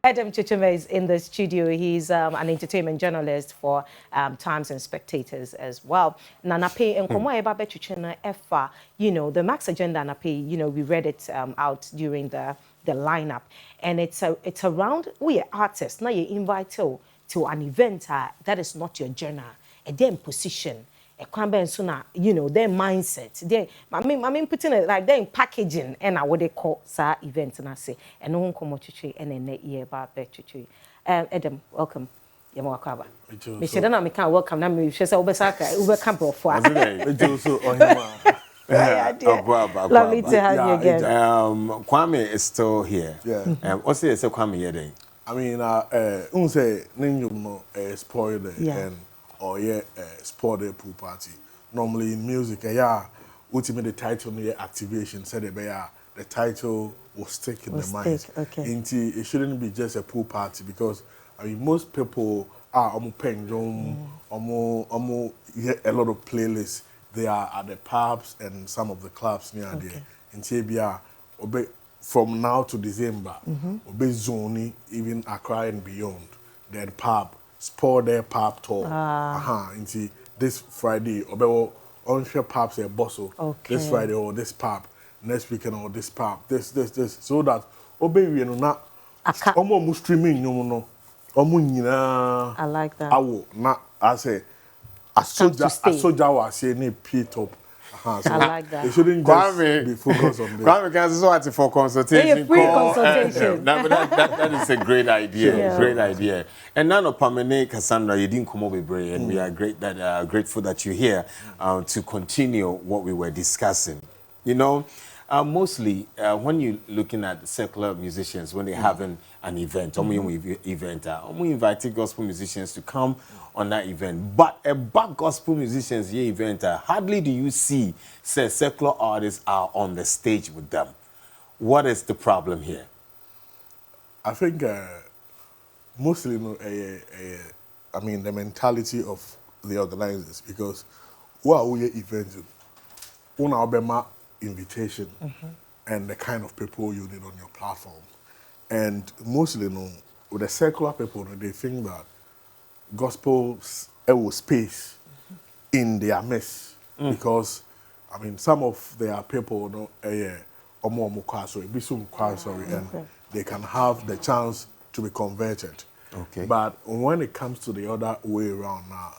Edem Mensah-Tsotorme is in the studio. He's an entertainment journalist for Times and Spectators as well. Nanape and Komo Eba Bechuchena Efa, you know, the Max Agenda Nape, you know, we read it out during the lineup. And it's around, we are artists, now you invite to an event that is not your journal, a damn position. A crumble sooner, you know, their mindset. They, I mean, putting it like they're in packaging, and I what they call events, and I say, and no one come out and then net year about Bechuchi. Edem, welcome. You're more cover. Mr. Dana, I can't welcome. Now, me, she said, Obesaka, Uber Campo for us. Lovely to have you again. Kwame is still here. Yeah. What's it? So Kwame here. I mean, say, no spoiled and or sport a pool party. Normally in music, ultimately the title near activation said the title will stick in the mind. Okay. It shouldn't be just a pool party because I mean most people are paying a lot of playlists. They are at the pubs and some of the clubs near there. In Tibia, from now to December, zone even Accra and beyond. Then pub. Sport their pub tour. Into this Friday, or onshore pubs a bustle. This Friday or this pub, next weekend or this pub, this. So that obey we no not almost streaming no. I like that. I will not. I say a soldier was saying Pete up. So I like that. It shouldn't just be focused on this. Kwame can also for consultation. Free consultation. That is a great idea. Great idea. And now, Pamene Cassandra, you didn't come over Bray, and we are grateful that you're here to continue what we were discussing. You know, mostly when you're looking at secular musicians, when they're having an event, we invited gospel musicians to come on that event. But about gospel musicians, event, hardly do you see secular artists are on the stage with them. What is the problem here? I think mostly, I mean, the mentality of the organizers, because what we events, one invitation and the kind of people you need on your platform. And mostly, with the secular people, they think that gospel space in their mess because I mean some of their people and they can have the chance to be converted. But when it comes to the other way around now,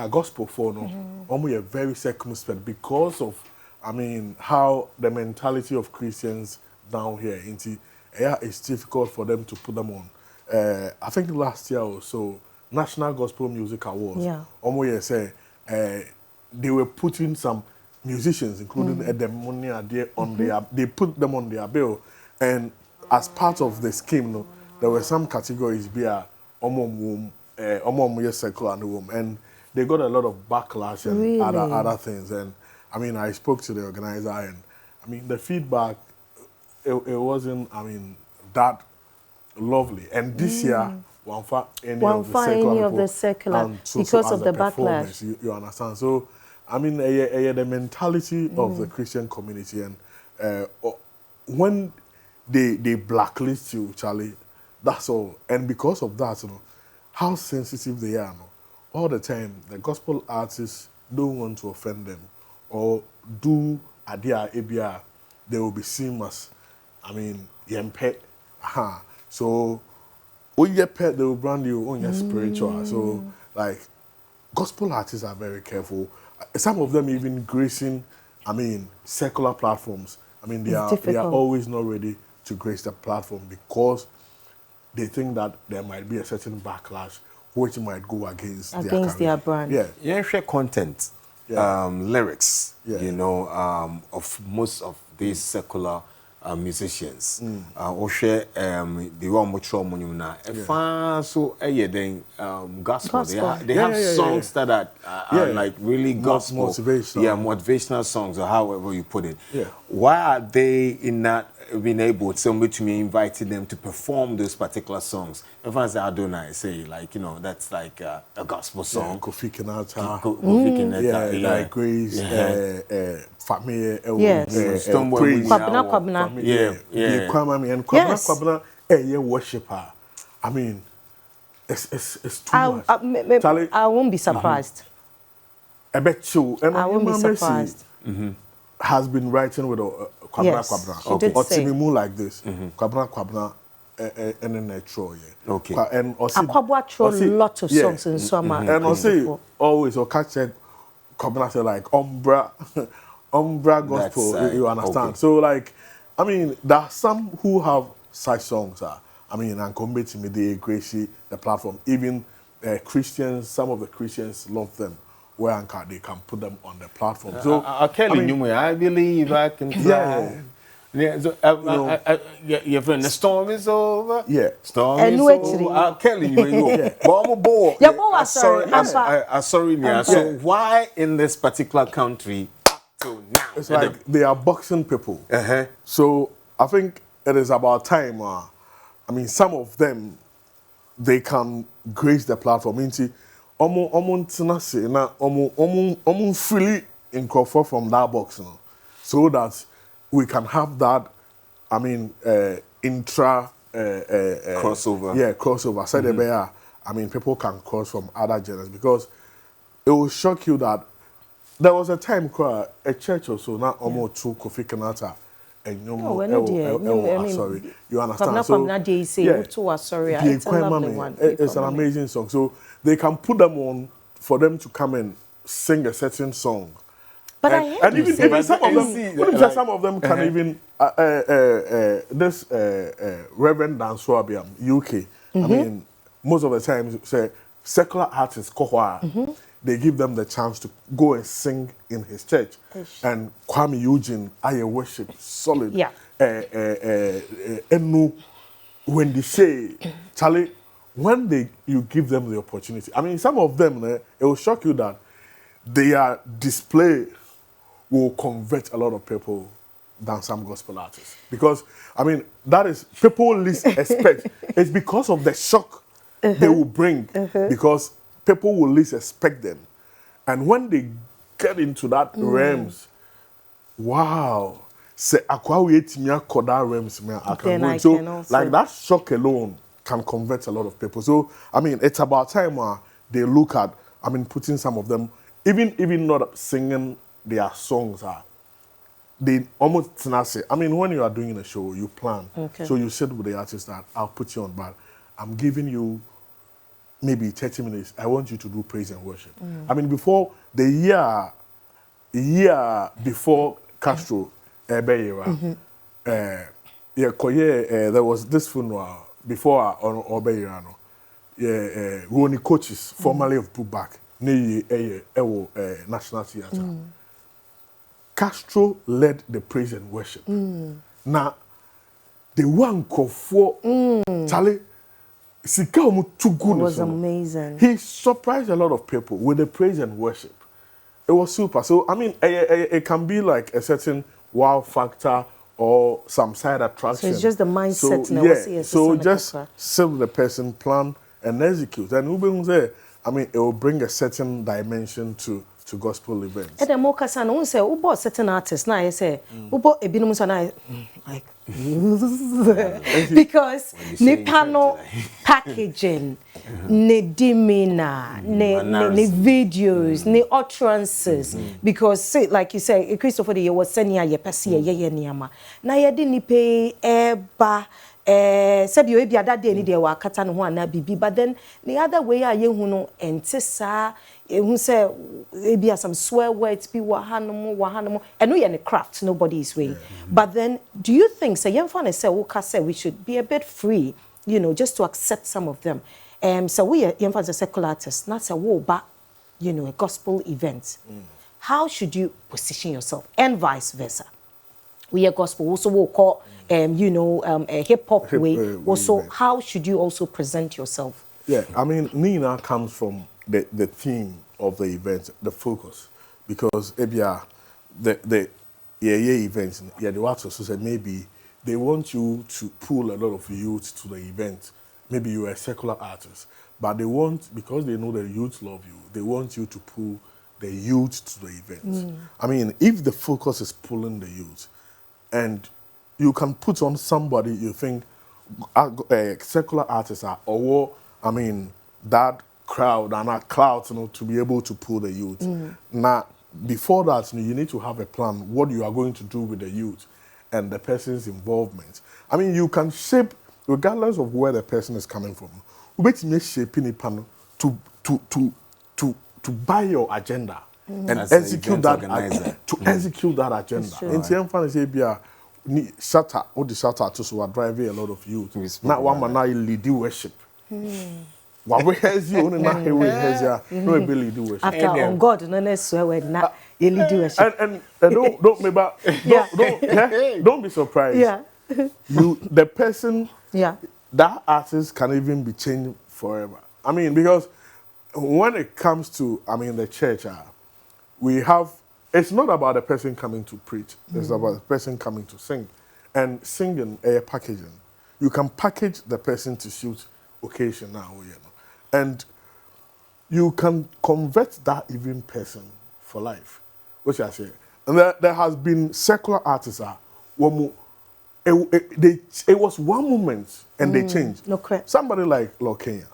gospel for we are very circumspect because of I mean how the mentality of Christians down here it's difficult for them to put them on. I think last year or so, National Gospel Music Awards, they were putting some musicians, including Edem Mensah-Tsotorme, on they put them on their bill. And as part of the scheme, there were some categories, secular and womb, and they got a lot of backlash and other things. And I mean, I spoke to the organizer, and I mean, the feedback, it wasn't, I mean, that lovely. And this year, one find any of the secular because of the backlash. You understand? So, I mean, the mentality of the Christian community, and when they blacklist you, Charlie, that's all. And because of that, how sensitive they are, all the time, the gospel artists don't want to offend them or do adia ebia, they will be seen as, I mean, yempe. So, when you pet, they will brand you on your spiritual. So, like, gospel artists are very careful. Some of them even gracing, I mean, secular platforms. I mean, they are always not ready to grace the platform because they think that there might be a certain backlash which might go against their brand. Yeah, share content, lyrics, you know, of most of these secular musicians. Or share the one much now. So then gospel. They have songs that are like really gospel, motivational songs, or however you put it. Why are they in that being able to me inviting them to perform those particular songs? If I say Adonai, say like that's like a gospel song. Kofi Kinata, like Grace, Family, Kwabena. Kwabena worshiper. I mean, it's too much. Charlie, I won't be surprised. I bet you. And I won't be surprised. Has been writing with Kwabna Yes, Kwabna. she did say. Or like this. Kwabna Kwabna and then Troy. Okay. And Akwabwa throw a lot of songs in summer. And also always or catch said Kwabna say like umbra gospel. You understand? Okay. So like, I mean, there are some who have such songs. I mean, and commit to me the Gracie, the platform. Even Christians, some of the Christians love them. Where they can put them on the platform. So I believe I can fly. Yeah. So your friend, the storm is over. Yeah. Storm is over. I'm telling you, but I'm bored. Yeah, sorry. So why in this particular country till now? It's like they are boxing people. So I think it is about time. I mean, some of them, they can grace the platform. Freely incorporate from that box, so that we can have that. I mean, intra crossover. Yeah, crossover. So I mean, people can cross from other genres because it will shock you that there was a time a church or so not almost two Kofi Kenata. And sorry, you understand? It's an amazing song. So they can put them on for them to come and sing a certain song. But and even some of them, some of them can even this Reverend Dan Swabiam, UK. I mean, most of the time, say secular artists, they give them the chance to go and sing in his church. And Kwame Eugene, I worship solid. Yeah. And when they say, Charlie, when you give them the opportunity, I mean, some of them, it will shock you that their display will convert a lot of people than some gospel artists. Because, I mean, that is, people least expect. It's because of the shock they will bring. Because people will least expect them. And when they get into that realms, wow. Say, realms, I can go. So, like that shock alone can convert a lot of people. So, I mean, it's about time they look at, I mean, putting some of them, even not singing their songs, they almost say, I mean, when you are doing a show, you plan. So you said with the artist that I'll put you on, but I'm giving you maybe 30 minutes. I want you to do praise and worship. I mean, before the year before Castro, there was this funeral before Obeirano. Ronnie Coaches, formerly of Puback, National Theatre. Castro led the praise and worship. Now, the one for Charlie, it was amazing. He surprised a lot of people with the praise and worship. It was super. So, I mean, it can be like a certain wow factor or some side attraction. So it's just the mindset. So just sit with the person, plan, and execute. And I mean, it will bring a certain dimension to gospel events. Edem Mensah-Tsotorme say, "Ubo certain artists." Now I say, "Ubo ebinum so now like." Because the panel packaging, the demeanor, the videos, the utterances. Because say, like you say, Christopher, you was sending your pesi ye niama. Na ye didn't pay eba. Said you be that day ni there were katan ho na bibi, but then the other way are you no entisa who say be some swear words be wahanomo and we any craft nobody is way. But then do you think say young fan say we should be a bit free, you know, just to accept some of them? So we young fans are secular artists, not a war but you know a gospel event. How should you position yourself and vice versa? We are gospel also will call you know a hip hop way also how should you also present yourself? Yeah, I mean Nina comes from the theme of the event, the focus, because the events the artists said maybe they want you to pull a lot of youth to the event. Maybe you are a secular artist, but they want, because they know the youth love you, they want you to pull the youth to the event. I mean, if the focus is pulling the youth, and you can put on somebody you think secular artists are, or I mean, that crowd and that clout, to be able to pull the youth. Now, before that, you need to have a plan what you are going to do with the youth and the person's involvement. I mean, you can shape, regardless of where the person is coming from, you shape in a panel to buy your agenda and as execute that execute that agenda. In some fun say be shatter or the shatter to so driving a lot of youth. Not one man I lead worship. What we has you only not here we has ya no ability do worship. After on God no necessarily na you lead worship. And don't remember don't be surprised. Yeah. The person that artist can even be changed forever. I mean, because when it comes to, the church, we have, it's not about the person coming to preach. It's about the person coming to sing. And singing, packaging. You can package the person to suit occasion now, And you can convert that even person for life. What I say? And there has been secular artists, it was one moment and they changed. Okay. Somebody like Lord Kenya.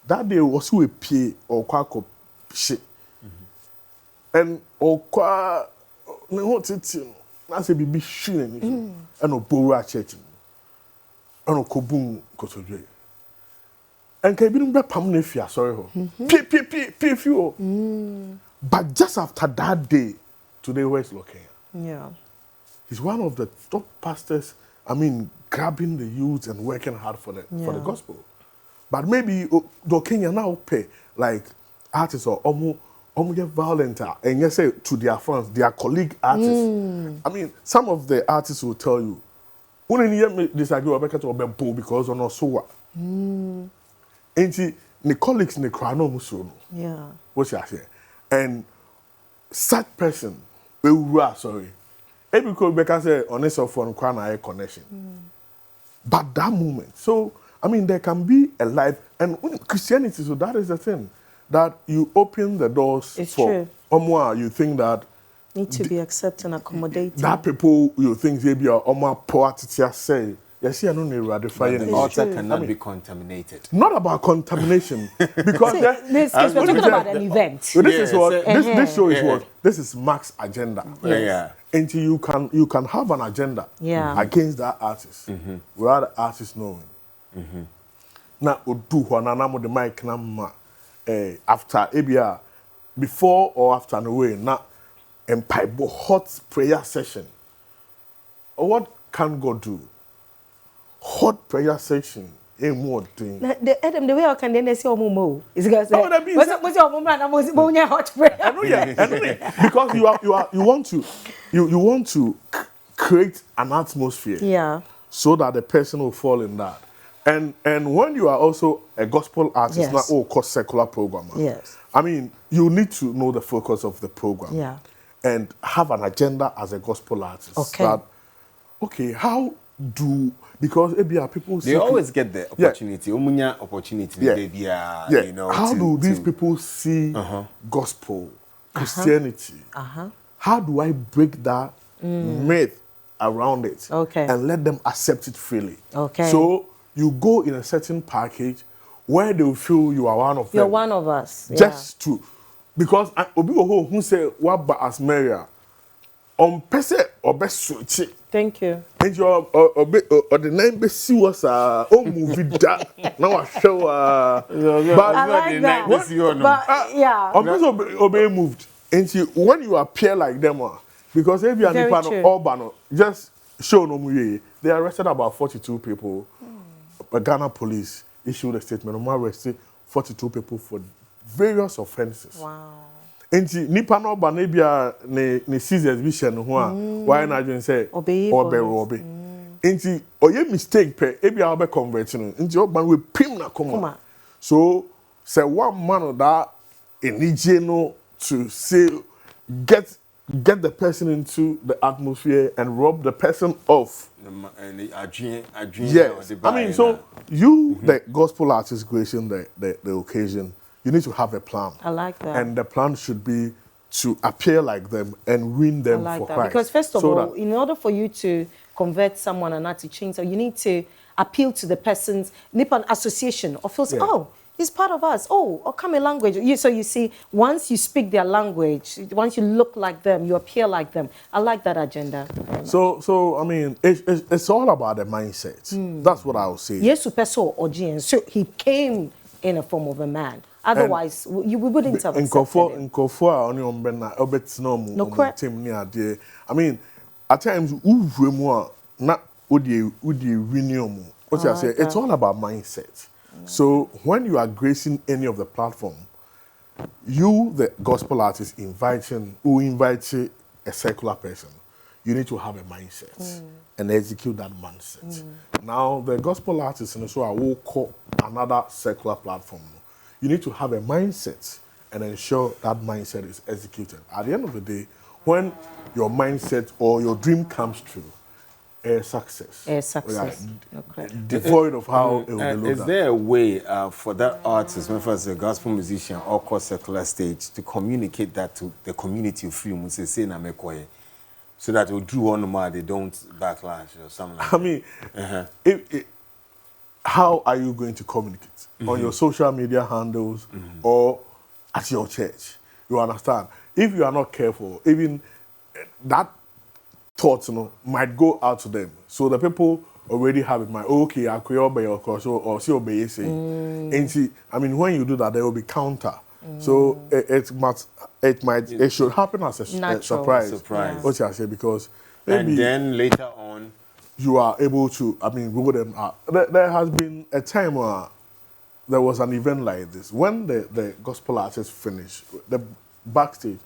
That day was a pay or quack shit. And or qua no that's a baby shooting and no bora church and no kobum kotodre. And can be no pamnefia sorry ho. But just after that day, today where's Lord Kenya? Yeah. He's one of the top pastors, grabbing the youth and working hard for the gospel. But maybe the Kenya now pay like artists or get violent and you say to their fans, their colleague artists. Some of the artists will tell you, "When disagree because on so and the colleagues in the crowd Yeah. What I say, and such person sorry. Every because say on this phone connection. But that moment, so there can be a life, and Christianity, so that is the thing, that you open the doors it's for true. You think that Need to be accepting, accommodating. that people you think they be poor to say, yes, I don't know the altar cannot be contaminated. Not about contamination, because we're talking about an event. So this is what this show is what this is Mark's agenda. Yeah. Until you can have an agenda against that artist without the artist knowing. Now, do the mic after ABR, before or after the way, now, and hot prayer session. What can God do? Hot prayer session. Ain't more thing. The way I can then say Omo is because what's your mom and I'm hot prayer. I know, because you want to create an atmosphere, so that the person will fall in that. And when you are also a gospel artist, not secular programmer. Yes. You need to know the focus of the program. And have an agenda as a gospel artist. Okay. That, how do, because people they always get the opportunity. Opportunity. How do these people see gospel, Christianity? How do I break that myth around it and let them accept it freely? So you go in a certain package where they will feel you are one of them. You're one of us. Just to, because obi who say what as Maria on pese obesuchi. Thank you. And your or the name be see was movie that now I show but I like that. But yeah. Obey moved. And when you appear like them, because if you are urban, just show no way. They arrested about 42 people. Ghana police issued a statement. Arrested 42 people for various offenses. Wow. And nipa no ba na bia ne Caesar's vision ho a why na dwen say obey. Enti oye mistake pe e bia obe convert no enti oban we pim na koma. So say one man that enije no to say get the person into the atmosphere and rob the person off. Yes. So you, the gospel artist, gracing the occasion, you need to have a plan. I like that. And the plan should be to appear like them and win them for Christ. Because first of all, in order for you to convert someone and not to change, so you need to appeal to the person's Nippon association or feels, oh, he's part of us. Oh, or come in language. So you see, once you speak their language, once you look like them, you appear like them. I like that agenda. So I mean, it's all about the mindset. That's what I would say. Yes, so he came in a form of a man. Otherwise, we wouldn't have accepted him. No, correct. I mean, at times, it's all about mindset. So when you are gracing any of the platform, you, the gospel artist, who invites a secular person, you need to have a mindset and execute that mindset. Now, the gospel artist and so I will call another secular platform. You need to have a mindset and ensure that mindset is executed. At the end of the day, when your mindset or your dream comes true, a success. A success. Devoid of how it will be looked Is there a way for that artist, whether it's a gospel musician or core secular stage, to communicate that to the community of free so that will drew on more, they don't backlash or something like that? I mean, how are you going to communicate? On your social media handles or at your church? You understand? If you are not careful, even that thoughts might go out to them. So the people already have in mind, okay, I could obey your course or see obey say. And see, I mean, when you do that, there will be counter. So it should happen as a surprise. What I say, because maybe and then later on you are able to, I mean, go them out. There has been a time where there was an event like this. When the gospel artists finished, the backstage,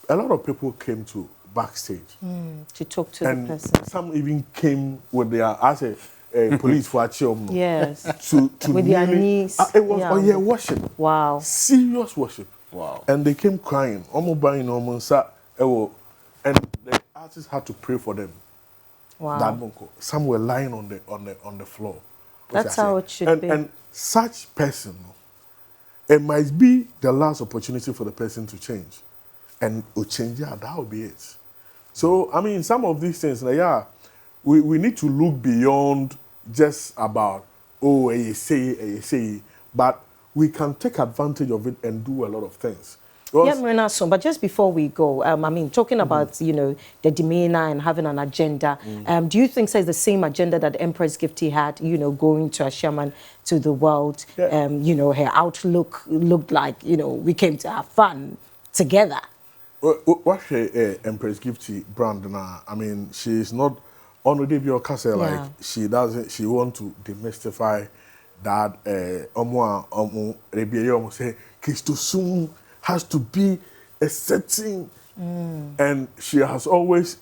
a lot of people came to backstage to talk to the person. Some even came with their police for yes. to with their knees. It was worship. Wow. Serious worship. Wow. And they came crying. And the artists had to pray for them. Wow. Some were lying on the floor. That's how it should be. And such person, it might be the last opportunity for the person to change. And to change that will be it. So, I mean, some of these things, we need to look beyond just about, you say, but we can take advantage of it and do a lot of things. But just before we go, I mean, talking about, the demeanor and having an agenda, do you think it's the same agenda that Empress Gifty had, going to a shaman to the world? Her outlook looked like, we came to have fun together. What's Empress Gifty brand now? I mean, she's not on the debut castle like she want to demystify that say Christosum has to be a setting, and she has always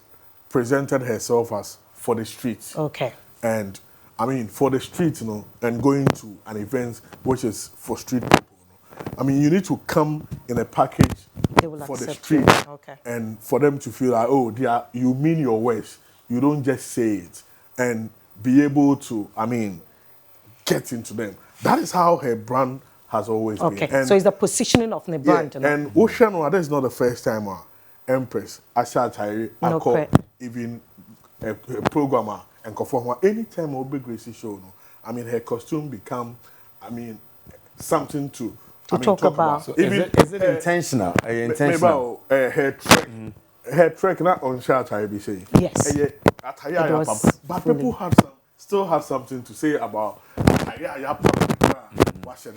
presented herself as for the streets. Okay. And I mean, for the streets, and going to an event which is for street people. I mean, you need to come in a package for the street, and for them to feel like, you mean your words. You don't just say it, and be able to, I mean, get into them. That is how her brand has always been. Okay, so it's the positioning of the brand. And Ocean, that is not the first time Empress, Asha Tyree, even a programmer, and conform. Anytime a big Gracie show, I mean, her costume become, I mean, something to talk about. So is it intentional? Intentional. Her track not on chat, I be saying. Yes. But people still have something to say about.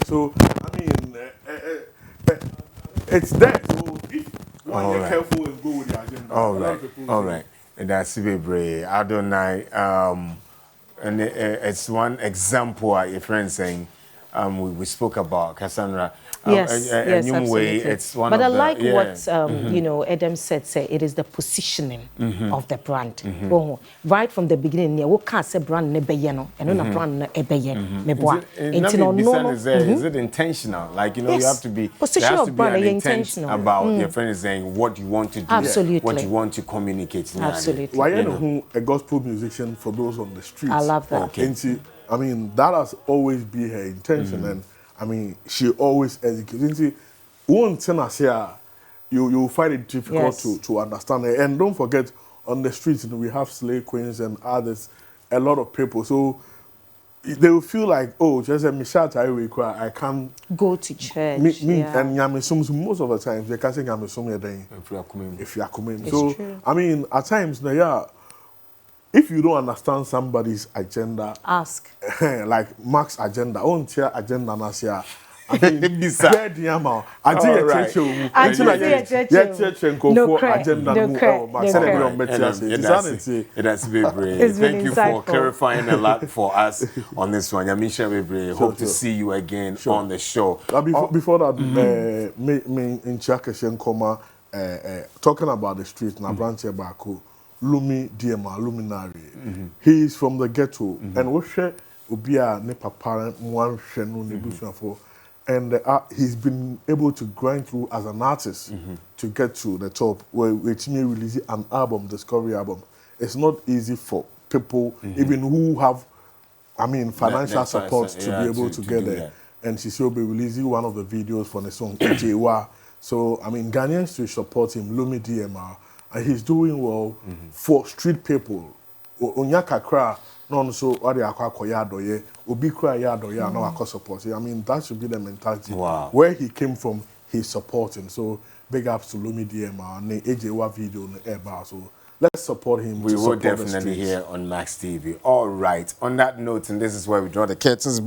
So I mean, it's there. So if one is careful and go with the agenda. All right. And that's very Adonai. And it's one example. Your friend saying. We spoke about Cassandra. Yes, absolutely. It's one but of I like what Edem said. Say it is the positioning of the brand. Right from the beginning, we can't say brand ne beyeno, and no brand ne beye. Is it intentional? Like you have to be position of brand an intentional about your friend is saying what you want to do, what you want to communicate. Absolutely. Why a gospel musician for those on the streets? I love that. Okay. I mean, that has always been her intention, and I mean, she always executes. One thing I say, you find it difficult to understand her. And don't forget, on the streets, we have slave queens and others, a lot of people. So they will feel like, oh, just a Mishat I can't go to church. And Yamisum, most of the time, they can't say Yamisum day if you are coming. So, true. I mean, at times, if you don't understand somebody's agenda, Ask. like Mark's agenda, own chair agenda, Nasia. I mean, bad yama. I did a church. I did a church and go for agenda. That's very. Thank you for clarifying a lot for us on this one. Yamisha Bebre, hope to see you again on the show. Before that, me in Chakashen Koma, talking about the street, na branch Baku, Lumi Diema, Luminary. He is from the ghetto, and we share Ubia Nepa parent one shenu nebushna for. And he's been able to grind through as an artist to get to the top, where which may release an album, discovery album. It's not easy for people, even who have, I mean, financial support to be able to get there. And she will be releasing one of the videos for the song Ejewa. So, I mean, Ghanaians to support him, Lumi DMR, and he's doing well for street people. Onyaka Kra. No, so what they are called Yadoye, Ubi Kra Yadoye, no, I support. I mean, that should be the mentality. Wow. Where he came from, he's supporting. So, big ups to Lumi DMR and the AJWA video on the airbar. So, let's support him. We will definitely hear on Max TV. All right. On that note, and this is where we draw the curtains.